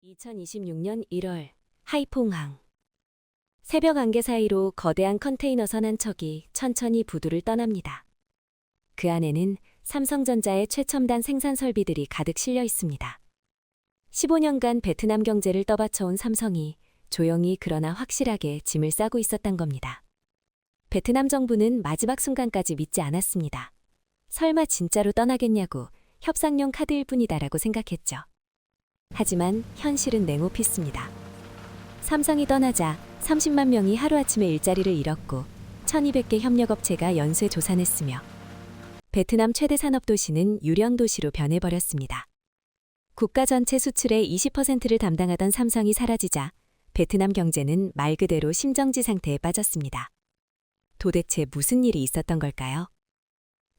2026년 1월 하이퐁항. 새벽 안개 사이로 거대한 컨테이너선 한 척이 천천히 부두를 떠납니다. 그 안에는 삼성전자의 최첨단 생산 설비들이 가득 실려 있습니다. 15년간 베트남 경제를 떠받쳐온 삼성이 조용히 그러나 확실하게 짐을 싸고 있었단 겁니다. 베트남 정부는 마지막 순간까지 믿지 않았습니다. 설마 진짜로 떠나겠냐고 협상용 카드일 뿐이다라고 생각했죠. 하지만 현실은 냉혹했습니다. 삼성이 떠나자 30만 명이 하루아침에 일자리를 잃었고 1200개 협력업체가 연쇄 조산했으며 베트남 최대 산업도시는 유령 도시로 변해버렸습니다. 국가 전체 수출의 20%를 담당하던 삼성이 사라지자 베트남 경제는 말 그대로 심정지 상태에 빠졌습니다. 도대체 무슨 일이 있었던 걸까요?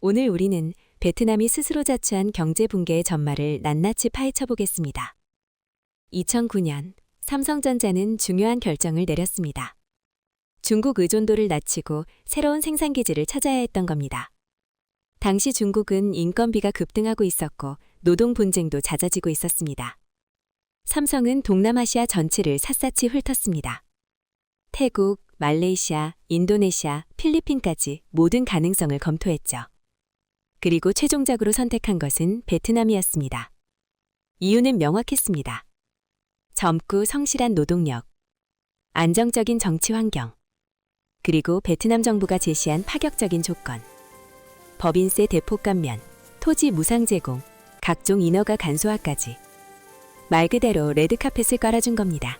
오늘 우리는 베트남이 스스로 자초한 경제 붕괴의 전말을 낱낱이 파헤쳐 보겠습니다. 2009년 삼성전자는 중요한 결정을 내렸습니다. 중국 의존도를 낮추고 새로운 생산기지를 찾아야 했던 겁니다. 당시 중국은 인건비가 급등하고 있었고 노동 분쟁도 잦아지고 있었습니다. 삼성은 동남아시아 전체를 샅샅이 훑었습니다. 태국, 말레이시아, 인도네시아, 필리핀까지 모든 가능성을 검토했죠. 그리고 최종적으로 선택한 것은 베트남이었습니다. 이유는 명확했습니다. 젊고 성실한 노동력, 안정적인 정치 환경, 그리고 베트남 정부가 제시한 파격적인 조건. 법인세 대폭 감면, 토지 무상 제공, 각종 인허가 간소화까지. 말 그대로 레드카펫을 깔아준 겁니다.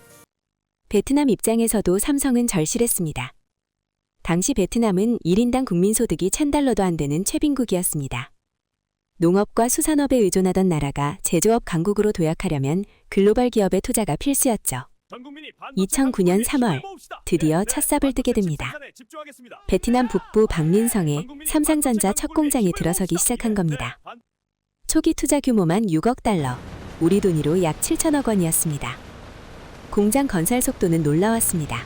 베트남 입장에서도 삼성은 절실했습니다. 당시 베트남은 1인당 국민소득이 1000달러도 안 되는 최빈국이었습니다. 농업과 수산업에 의존하던 나라가 제조업 강국으로 도약하려면 글로벌 기업의 투자가 필수였죠. 2009년 3월 드디어 첫 삽을 뜨게 됩니다. 베트남 북부 박민성에 삼성전자 첫 공장이 들어서기 시작한 겁니다. 초기 투자 규모만 6억 달러, 우리 돈으로 약 7천억 원이었습니다. 공장 건설 속도는 놀라웠습니다.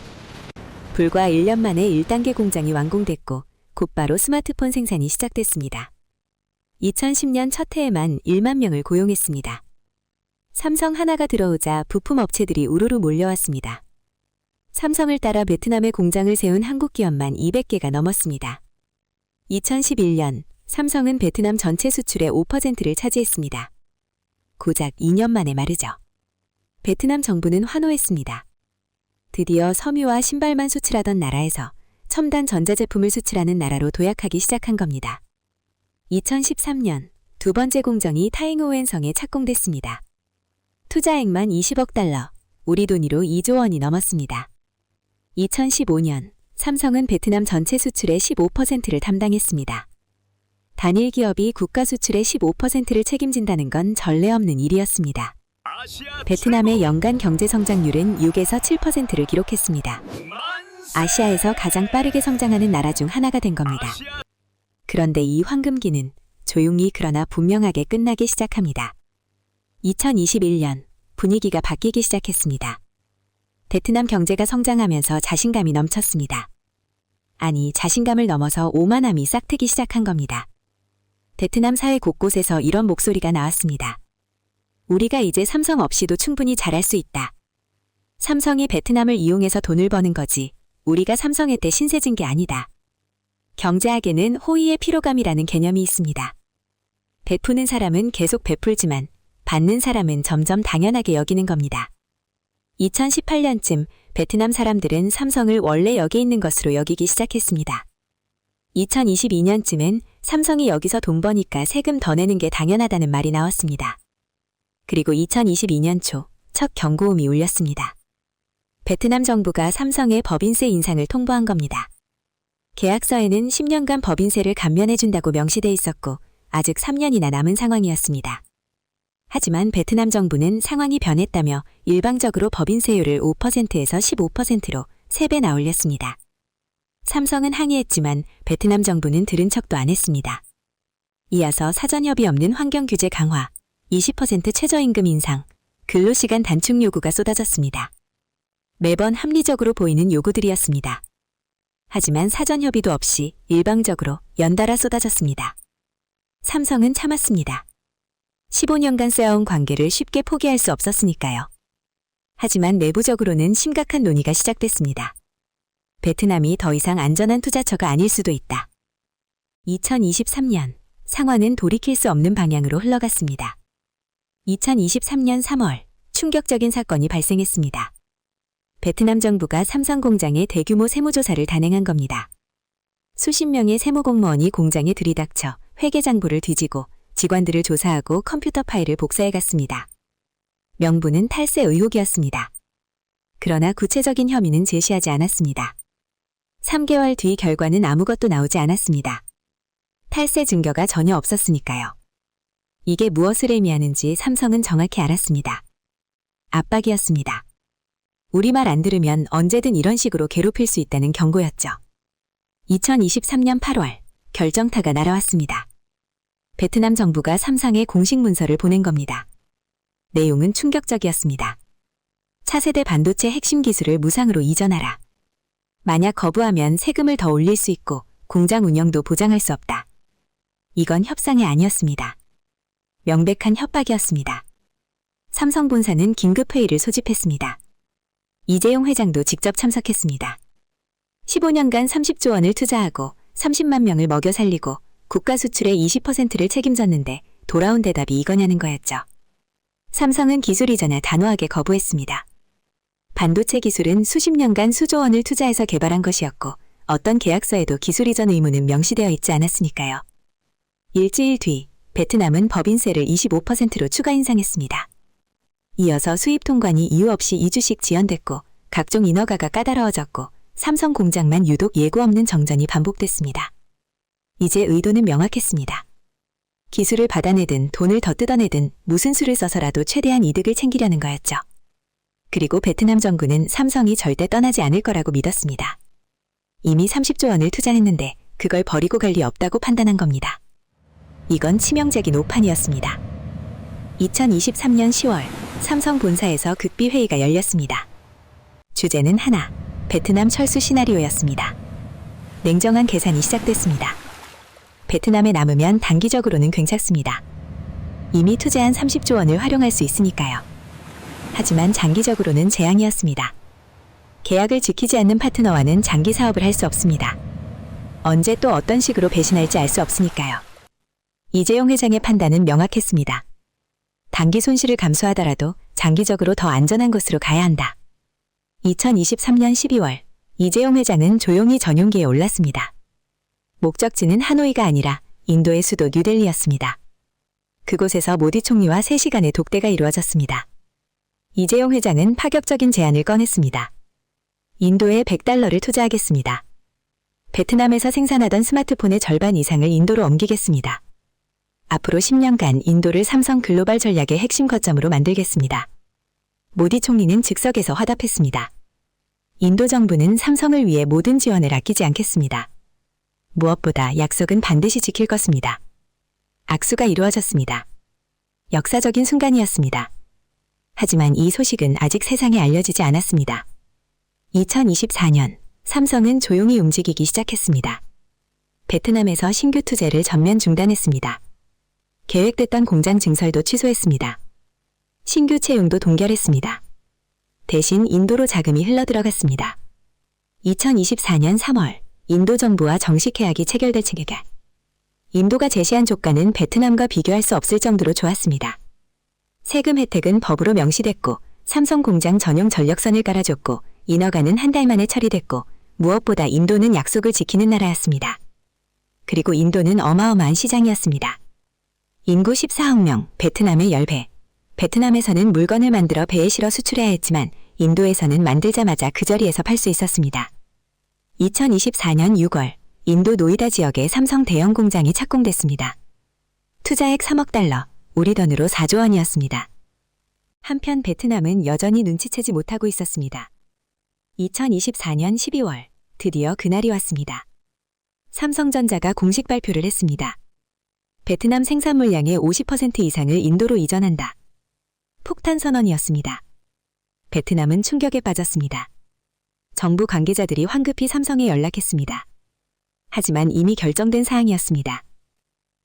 불과 1년 만에 1단계 공장이 완공됐고 곧바로 스마트폰 생산이 시작됐습니다. 2010년 첫 해에만 1만 명을 고용했습니다. 삼성 하나가 들어오자 부품 업체들이 우르르 몰려왔습니다. 삼성을 따라 베트남에 공장을 세운 한국 기업만 200개가 넘었습니다. 2011년 삼성은 베트남 전체 수출의 5%를 차지했습니다. 고작 2년 만에 말이죠. 베트남 정부는 환호했습니다. 드디어 섬유와 신발만 수출하던 나라에서 첨단 전자제품을 수출하는 나라로 도약하기 시작한 겁니다. 2013년 두 번째 공정이 타잉오웬성에 착공됐습니다. 투자액만 20억 달러, 우리 돈으로 2조 원이 넘었습니다. 2015년 삼성은 베트남 전체 수출의 15%를 담당했습니다. 단일 기업이 국가 수출의 15%를 책임진다는 건 전례 없는 일이었습니다. 베트남의 연간 경제 성장률은 6에서 7%를 기록했습니다. 아시아에서 가장 빠르게 성장하는 나라 중 하나가 된 겁니다. 그런데 이 황금기는 조용히 그러나 분명하게 끝나기 시작합니다. 2021년 분위기가 바뀌기 시작했습니다. 베트남 경제가 성장하면서 자신감이 넘쳤습니다. 아니, 자신감을 넘어서 오만함이 싹트기 시작한 겁니다. 베트남 사회 곳곳에서 이런 목소리가 나왔습니다. 우리가 이제 삼성 없이도 충분히 잘할 수 있다. 삼성이 베트남을 이용해서 돈을 버는 거지 우리가 삼성한테 신세진 게 아니다. 경제학에는 호의의 피로감이라는 개념이 있습니다. 베푸는 사람은 계속 베풀지만 받는 사람은 점점 당연하게 여기는 겁니다. 2018년쯤 베트남 사람들은 삼성을 원래 여기 있는 것으로 여기기 시작했습니다. 2022년쯤엔 삼성이 여기서 돈 버니까 세금 더 내는 게 당연하다는 말이 나왔습니다. 그리고 2022년 초 첫 경고음이 울렸습니다. 베트남 정부가 삼성의 법인세 인상을 통보한 겁니다. 계약서에는 10년간 법인세를 감면해준다고 명시돼 있었고 아직 3년이나 남은 상황이었습니다. 하지만 베트남 정부는 상황이 변했다며 일방적으로 법인세율을 5%에서 15%로 3배나 올렸습니다. 삼성은 항의했지만 베트남 정부는 들은 척도 안 했습니다. 이어서 사전협의 없는 환경규제 강화, 20% 최저임금 인상, 근로시간 단축 요구가 쏟아졌습니다. 매번 합리적으로 보이는 요구들이었습니다. 하지만 사전협의도 없이 일방적으로 연달아 쏟아졌습니다. 삼성은 참았습니다. 15년간 쌓아온 관계를 쉽게 포기할 수 없었으니까요. 하지만 내부적으로는 심각한 논의가 시작됐습니다. 베트남이 더 이상 안전한 투자처가 아닐 수도 있다. 2023년 상황은 돌이킬 수 없는 방향으로 흘러갔습니다. 2023년 3월 충격적인 사건이 발생했습니다. 베트남 정부가 삼성 공장에 대규모 세무조사를 단행한 겁니다. 수십 명의 세무공무원이 공장에 들이닥쳐 회계장부를 뒤지고 직원들을 조사하고 컴퓨터 파일을 복사해 갔습니다. 명분은 탈세 의혹이었습니다. 그러나 구체적인 혐의는 제시하지 않았습니다. 3개월 뒤 결과는 아무것도 나오지 않았습니다. 탈세 증거가 전혀 없었으니까요. 이게 무엇을 의미하는지 삼성은 정확히 알았습니다. 압박이었습니다. 우리말 안 들으면 언제든 이런 식으로 괴롭힐 수 있다는 경고였죠. 2023년 8월 결정타가 날아왔습니다. 베트남 정부가 삼성에 공식 문서를 보낸 겁니다. 내용은 충격적이었습니다. 차세대 반도체 핵심 기술을 무상으로 이전하라. 만약 거부하면 세금을 더 올릴 수 있고 공장 운영도 보장할 수 없다. 이건 협상이 아니었습니다. 명백한 협박이었습니다. 삼성 본사는 긴급회의를 소집했습니다. 이재용 회장도 직접 참석했습니다. 15년간 30조 원을 투자하고 30만 명을 먹여 살리고 국가 수출의 20%를 책임졌는데 돌아온 대답이 이거냐는 거였죠. 삼성은 기술 이전을 단호하게 거부했습니다. 반도체 기술은 수십 년간 수조 원을 투자해서 개발한 것이었고 어떤 계약서에도 기술 이전 의무는 명시되어 있지 않았으니까요. 일주일 뒤 베트남은 법인세를 25%로 추가 인상했습니다. 이어서 수입 통관이 이유 없이 2주씩 지연됐고 각종 인허가가 까다로워졌고 삼성 공장만 유독 예고 없는 정전이 반복됐습니다. 이제 의도는 명확했습니다. 기술을 받아내든 돈을 더 뜯어내든 무슨 수를 써서라도 최대한 이득을 챙기려는 거였죠. 그리고 베트남 정부는 삼성이 절대 떠나지 않을 거라고 믿었습니다. 이미 30조 원을 투자했는데 그걸 버리고 갈 리 없다고 판단한 겁니다. 이건 치명적인 오판이었습니다. 2023년 10월 삼성 본사에서 극비 회의가 열렸습니다. 주제는 하나, 베트남 철수 시나리오였습니다. 냉정한 계산이 시작됐습니다. 베트남에 남으면 단기적으로는 괜찮습니다. 이미 투자한 30조 원을 활용할 수 있으니까요. 하지만 장기적으로는 재앙이었습니다. 계약을 지키지 않는 파트너와는 장기 사업을 할 수 없습니다. 언제 또 어떤 식으로 배신할지 알 수 없으니까요. 이재용 회장의 판단은 명확했습니다. 단기 손실을 감수하더라도 장기적으로 더 안전한 곳으로 가야 한다. 2023년 12월 이재용 회장은 조용히 전용기에 올랐습니다. 목적지는 하노이가 아니라 인도의 수도 뉴델리였습니다. 그곳에서 모디 총리와 3시간의 독대가 이루어졌습니다. 이재용 회장은 파격적인 제안을 꺼냈습니다. 인도에 $100를 투자하겠습니다. 베트남에서 생산하던 스마트폰의 절반 이상을 인도로 옮기겠습니다. 앞으로 10년간 인도를 삼성 글로벌 전략의 핵심 거점으로 만들겠습니다. 모디 총리는 즉석에서 화답했습니다. 인도 정부는 삼성을 위해 모든 지원을 아끼지 않겠습니다. 무엇보다 약속은 반드시 지킬 것입니다. 악수가 이루어졌습니다. 역사적인 순간이었습니다. 하지만 이 소식은 아직 세상에 알려지지 않았습니다. 2024년 삼성은 조용히 움직이기 시작했습니다. 베트남에서 신규 투자를 전면 중단했습니다. 계획됐던 공장 증설도 취소했습니다. 신규 채용도 동결했습니다. 대신 인도로 자금이 흘러들어갔습니다. 2024년 3월 인도 정부와 정식 계약이 체결될 체계가 인도가 제시한 조건은 베트남과 비교할 수 없을 정도로 좋았습니다. 세금 혜택은 법으로 명시됐고 삼성 공장 전용 전력선을 깔아줬고 인허가는 한 달 만에 처리됐고 무엇보다 인도는 약속을 지키는 나라였습니다. 그리고 인도는 어마어마한 시장이었습니다. 인구 14억 명, 베트남의 10배. 베트남에서는 물건을 만들어 배에 실어 수출해야 했지만 인도에서는 만들자마자 그 자리에서 팔 수 있었습니다. 2024년 6월 인도 노이다 지역에 삼성 대형 공장이 착공됐습니다. 투자액 3억 달러, 우리 돈으로 4조 원이었습니다. 한편 베트남은 여전히 눈치채지 못하고 있었습니다. 2024년 12월 드디어 그날이 왔습니다. 삼성전자가 공식 발표를 했습니다. 베트남 생산 물량의 50% 이상을 인도로 이전한다. 폭탄 선언이었습니다. 베트남은 충격에 빠졌습니다. 정부 관계자들이 황급히 삼성에 연락했습니다. 하지만 이미 결정된 사항이었습니다.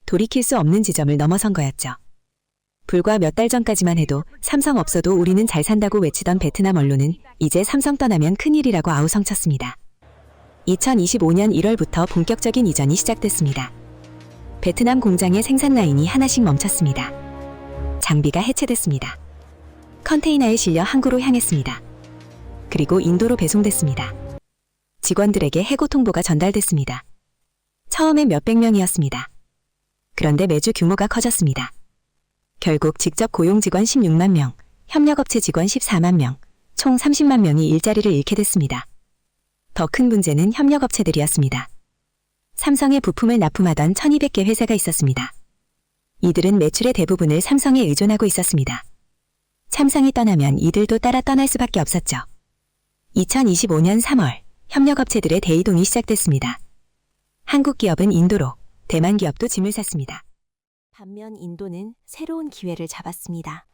돌이킬 수 없는 지점을 넘어선 거였죠. 불과 몇 달 전까지만 해도 삼성 없어도 우리는 잘 산다고 외치던 베트남 언론은 이제 삼성 떠나면 큰일이라고 아우성쳤습니다. 2025년 1월부터 본격적인 이전이 시작됐습니다. 베트남 공장의 생산 라인이 하나씩 멈췄습니다. 장비가 해체됐습니다. 컨테이너에 실려 항구로 향했습니다. 그리고 인도로 배송됐습니다. 직원들에게 해고 통보가 전달됐습니다. 처음엔 몇백 명이었습니다. 그런데 매주 규모가 커졌습니다. 결국 직접 고용 직원 16만 명, 협력업체 직원 14만 명, 총 30만 명이 일자리를 잃게 됐습니다. 더 큰 문제는 협력업체들이었습니다. 삼성에 부품을 납품하던 1200개 회사가 있었습니다. 이들은 매출의 대부분을 삼성에 의존하고 있었습니다. 삼성이 떠나면 이들도 따라 떠날 수밖에 없었죠. 2025년 3월, 협력업체들의 대이동이 시작됐습니다. 한국 기업은 인도로, 대만 기업도 짐을 샀습니다. 반면 인도는 새로운 기회를 잡았습니다.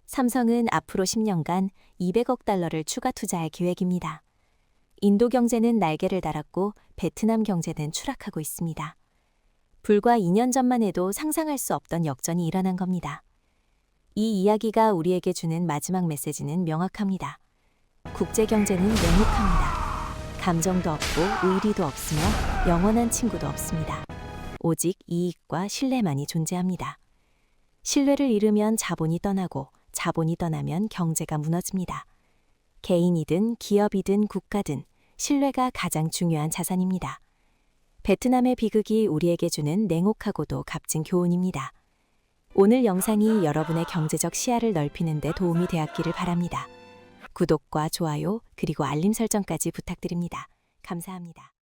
삼성은 앞으로 10년간 200억 달러를 추가 투자할 계획입니다. 인도 경제는 날개를 달았고 베트남 경제는 추락하고 있습니다. 불과 2년 전만 해도 상상할 수 없던 역전이 일어난 겁니다. 이 이야기가 우리에게 주는 마지막 메시지는 명확합니다. 국제 경제는 냉혹합니다. 감정도 없고 의리도 없으며 영원한 친구도 없습니다. 오직 이익과 신뢰만이 존재합니다. 신뢰를 잃으면 자본이 떠나고 자본이 떠나면 경제가 무너집니다. 개인이든 기업이든 국가든 신뢰가 가장 중요한 자산입니다. 베트남의 비극이 우리에게 주는 냉혹하고도 값진 교훈입니다. 오늘 영상이 여러분의 경제적 시야를 넓히는 데 도움이 되었기를 바랍니다. 구독과 좋아요 그리고 알림 설정까지 부탁드립니다. 감사합니다.